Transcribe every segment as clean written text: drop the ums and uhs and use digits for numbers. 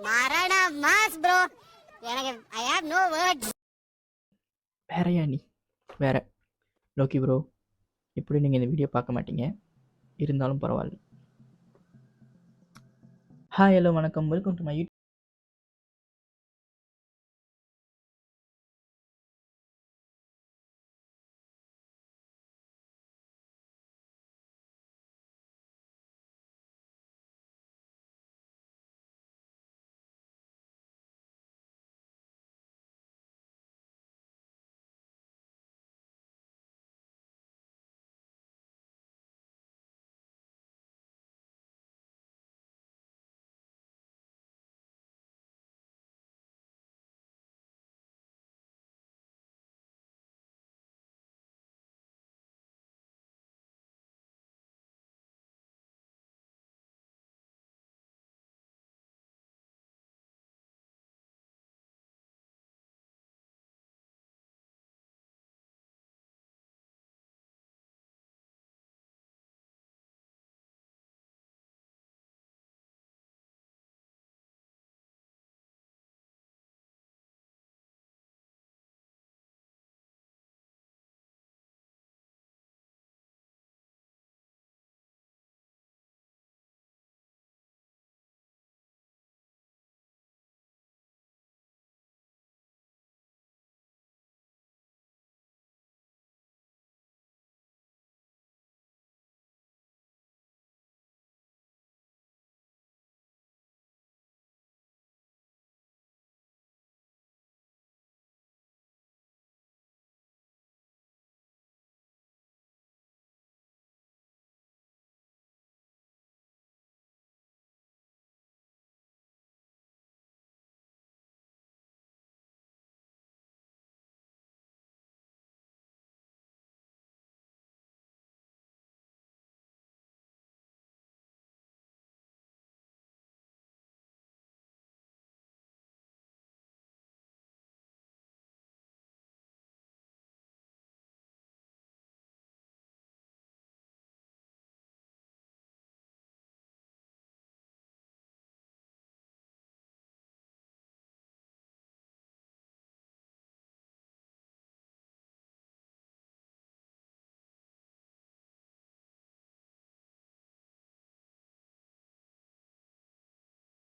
மரண mass bro. எனக்கு I have no words. வேறயா நீ வேற லோக்கி ப்ரோ, இப்படி நீங்கள் இந்த வீடியோ பார்க்க மாட்டீங்க, இருந்தாலும் பரவாயில்ல. ஹாய் ஹலோ வணக்கம், வெல்கம் டு மை யூடியூப்.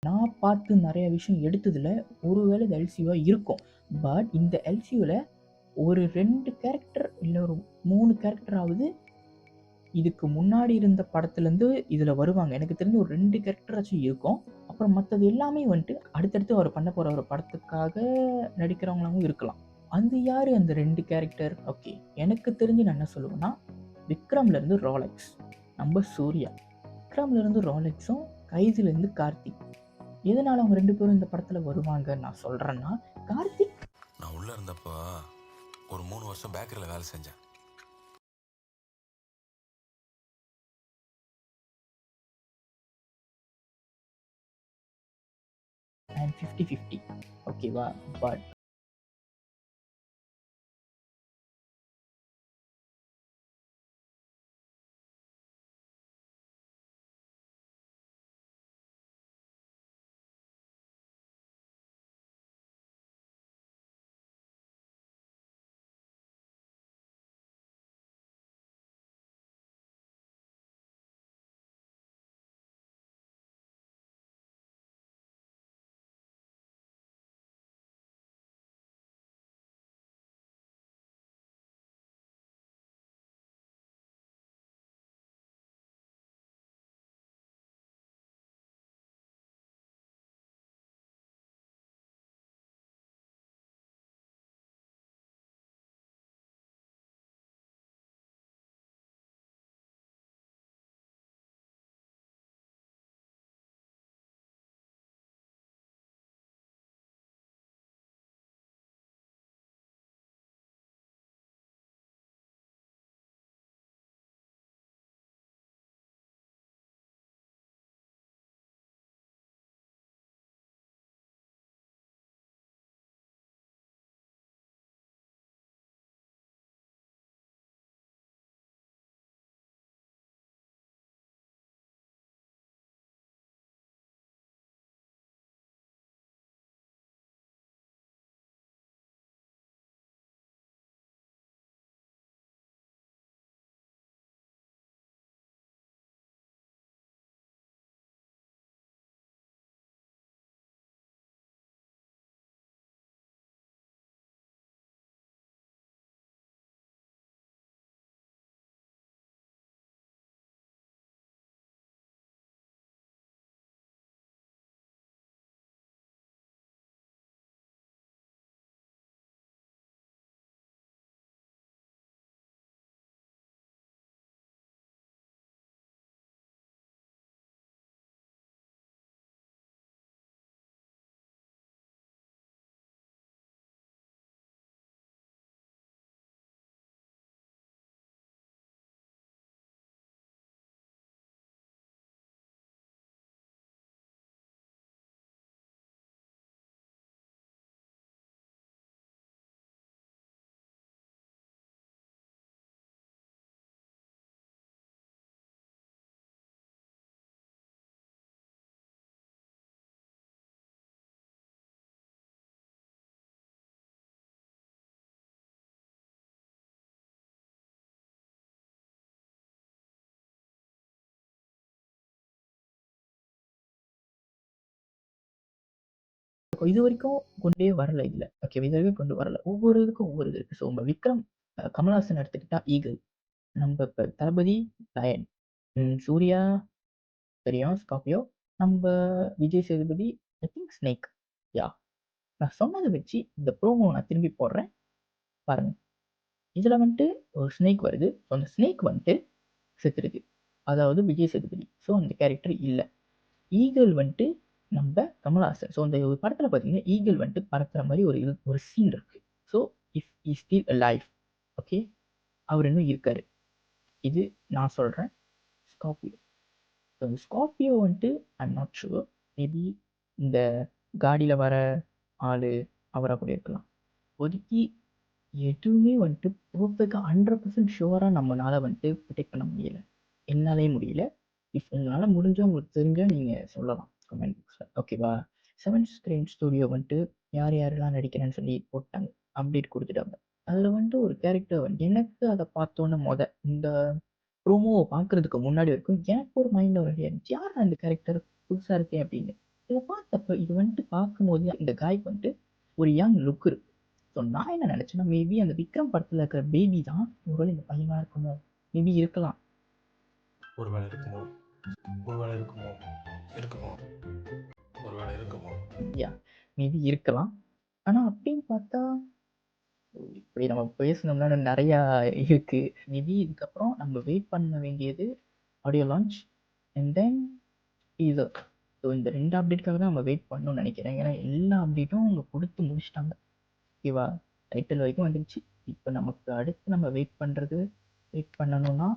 நான் பார்த்து நிறைய விஷயம் எடுத்ததில் ஒருவேளை இது எல்சியூவாக இருக்கும். பட் இந்த எல்சியூவில் ஒரு 2 கேரக்டர் இல்லை ஒரு 3 கேரக்டராவது இதுக்கு முன்னாடி இருந்த படத்துலேருந்து இதில் வருவாங்க. எனக்கு தெரிஞ்ச ஒரு 2 கேரக்டராச்சும் இருக்கும். அப்புறம் மற்றது எல்லாமே வந்துட்டு அடுத்தடுத்து அவர் பண்ண போகிற ஒரு படத்துக்காக நடிக்கிறவங்களாகவும் இருக்கலாம். அது யார் அந்த 2 கேரக்டர்? ஓகே, எனக்கு தெரிஞ்சு நான் என்ன சொல்லுவேன்னா, விக்ரம்லேருந்து ரோலெக்ஸ், நம்ம சூர்யா. விக்ரம்லேருந்து ரோலெக்ஸும் கைதிலேருந்து கார்த்திக். எதனால அவங்க 2 பேரும் இந்த படத்தில் வருவாங்கன்னு நான் சொல்கிறேன்னா, கார்த்திக் நான் உள்ளே இருந்தப்போ ஒரு 3 வருஷம் பேக்கரியில் வேலை செஞ்சேன். அண்ட் 50-50 ஓகேவா? பட் இது வரைக்கும் கொண்டே வரல இதில். ஓகே, இது வரைக்கும் கொண்டு வரல. ஒவ்வொரு இதுக்கும் ஒவ்வொரு இது இருக்குது. ஸோ நம்ம விக்ரம் கமல்ஹாசன் எடுத்துக்கிட்டா ஈகிள், நம்ம இப்போ தளபதி லயன், சூர்யா தெரியும் ஸ்கார்பியோ, நம்ம Vijay Sethupathi I think snake. Yeah, நான் சொன்னதை வச்சு இந்த ப்ரோமோ நான் திரும்பி போடுறேன் பாருங்க. இதில் வந்துட்டு ஒரு ஸ்னேக் வருது. ஸோ அந்த ஸ்னேக் வந்துட்டு செத்துருக்கு, அதாவது விஜய் சேதுபதி. ஸோ அந்த கேரக்டர் இல்லை. ஈகிள் வந்துட்டு நம்ம கமல்ஹாசன். ஸோ அந்த ஒரு படத்தில் பார்த்தீங்கன்னா ஈகிள் வந்துட்டு பறக்கிற மாதிரி ஒரு சீன் இருக்கு. So if is still alive, okay, அவர் இன்னும் இருக்காரு. இது நான் சொல்கிறேன். ஸ்கார்பியோ, ஸோ இந்த ஸ்கார்பியோ வந்துட்டு ஐம் நாட் ஷுவர். மேபி இந்த காடியில் வர ஆள் அவராக கூட இருக்கலாம். ஒதுக்கி எதுவுமே வந்துட்டு பர்ஃபெக்டாக 100% ஷுவராக நம்மளால் வந்துட்டு ப்ரிடிக்ட் பண்ண முடியலை. என்னாலே முடியல. இஃப் உங்களால் முடிஞ்சால் உங்களுக்கு தெரிஞ்சால் நீங்கள் சொல்லலாம் கமெண்ட் பாக்ஸில், ஓகேவா? 7 ஸ்க்ரீன் ஸ்டுடியோ வந்துட்டு யார் யாரெல்லாம் நடிக்கிறேன்னு சொல்லி போட்டாங்க, அப்டேட் கொடுத்துட்டாங்க. அதில் வந்துட்டு ஒரு கேரக்டர் வந்து எனக்கு அதை பார்த்தோன்னே இந்த ப்ரோமோவை பார்க்குறதுக்கு முன்னாடி வரைக்கும் எனக்கு ஒரு மைண்டில் ஒரு ஐடியா இருந்துச்சு, யார் அந்த கேரக்டர் புதுசாக இருக்கேன் அப்படின்னு. இதை பார்த்தப்போ இது வந்துட்டு பார்க்கும்போது இந்த காய்க்கு வந்துட்டு ஒரு யங் லுக் இருக்கு. ஸோ நான் என்ன நினச்சேன்னா, மேபி அந்த விக்ரம் படத்தில் இருக்கிற பேபி தான் ஒருவேளை இந்த பையனாக இருக்குமோ, மேபி இருக்கலாம். ஒருவேளை இருக்குமோ, ஒருவேளை இருக்குமோ, இருக்குமோ, ஒருவேளை இருக்குமோ. யா, மேபி இருக்கலாம். ஆனால் அப்படின்னு பார்த்தா இப்படி நம்ம பேசணும்னா நிறையா இருக்குது. மேபி இதுக்கப்புறம் நம்ம வெயிட் பண்ண வேண்டியது audio launch and then teaser. So இந்த 2 அப்டேட்டுக்காக தான் நம்ம வெயிட் பண்ணணும்னு நினைக்கிறேன். ஏன்னா எல்லா அப்டேட்டும் அவங்க கொடுத்து முடிச்சிட்டாங்க, ஓகேவா? டைட்டில் வரைக்கும் வந்துடுச்சு. இப்போ நமக்கு அடுத்து நம்ம வெயிட் பண்ணணும்னா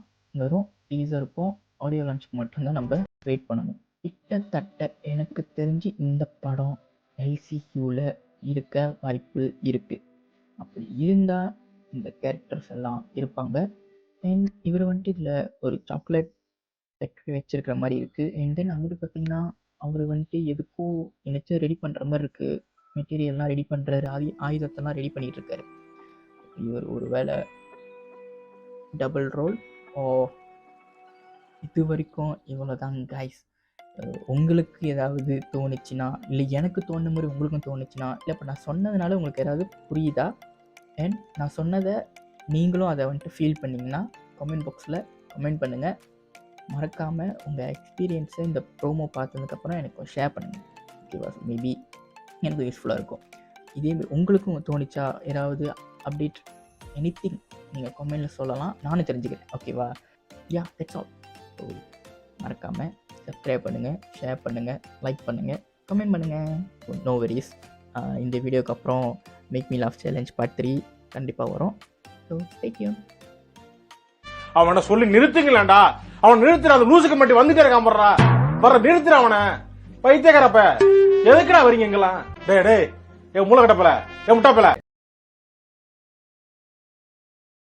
வெறும் டீசருக்கும் ஆடியோ லான்ச்சுக்கு மட்டும்தான் நம்ம வெயிட் பண்ணணும். கிட்டத்தட்ட எனக்கு தெரிஞ்சு இந்த படம் எல்சியூவில் இருக்க வாய்ப்பு இருக்குது. அப்படி இருந்தால் இந்த கேரக்டர்ஸ் எல்லாம் இருப்பாங்க. அண்ட் இவர் வந்துட்டு இதில் ஒரு சாக்லேட் ஃபேக்ட்ரி வச்சிருக்கிற மாதிரி இருக்குது. அண்ட் தென் அங்கிட்டு பார்த்தீங்கன்னா அவர் வந்துட்டு எதுக்கோ நினச்சி ரெடி பண்ணுற மாதிரி இருக்குது. மெட்டீரியல்லாம் ரெடி பண்ணுறாரு, ஆயுதத்தெல்லாம் ரெடி பண்ணிகிட்டு இருக்காரு. இவர் ஒரு வேளை டபுள் ரோல் ஓ. இது வரைக்கும் இவ்வளோதான் கைஸ். உங்களுக்கு ஏதாவது தோணுச்சுன்னா, இல்லை எனக்கு தோணுன மாதிரி உங்களுக்கும் தோணுச்சுன்னா, இல்லை இப்போ நான் சொன்னதுனால உங்களுக்கு ஏதாவது புரியுதா, அண்ட் நான் சொன்னதை நீங்களும் அதை வந்துட்டு ஃபீல் பண்ணிங்கன்னா கமெண்ட் பாக்ஸில் கமெண்ட் பண்ணுங்கள். மறக்காமல் உங்கள் எக்ஸ்பீரியன்ஸை இந்த ப்ரோமோ பார்த்ததுக்கப்புறம் எனக்கு ஷேர் பண்ணுங்கள், ஓகேவா? மேபி எனக்கு யூஸ்ஃபுல்லாக இருக்கும். இதேமாதிரி உங்களுக்கும் தோணுச்சா ஏதாவது அப்டேட் எனிதிங் நீங்கள் கமெண்டில் சொல்லலாம், நானும் தெரிஞ்சுக்கிறேன், ஓகேவா? Yeah, that's all. ஸோ மறக்காமல் சப்ஸ்கிரைப் பண்ணுங்கள், ஷேர் பண்ணுங்கள், லைக் பண்ணுங்கள், கமெண்ட் பண்ணுங்கள். No worries. இந்த வீடியோக்கு அப்புறம் make me laugh challenge part 3 கண்டிப்பாக வரும். So stay tuned. அவனை சொல்லி நிறுத்துங்களேன்டா. அவன் நிறுத்துற அந்த லூசுக்கு மட்டும் வந்துட்டே இருக்கான் போடுறா. வர நிறுத்துற அவனை. பைத்தியக்காரப்ப எதுக்குடா வரீங்க எங்கெல்லாம்? டே டே, என் மூளை கட்டப்பல, என் முட்டாப்பல.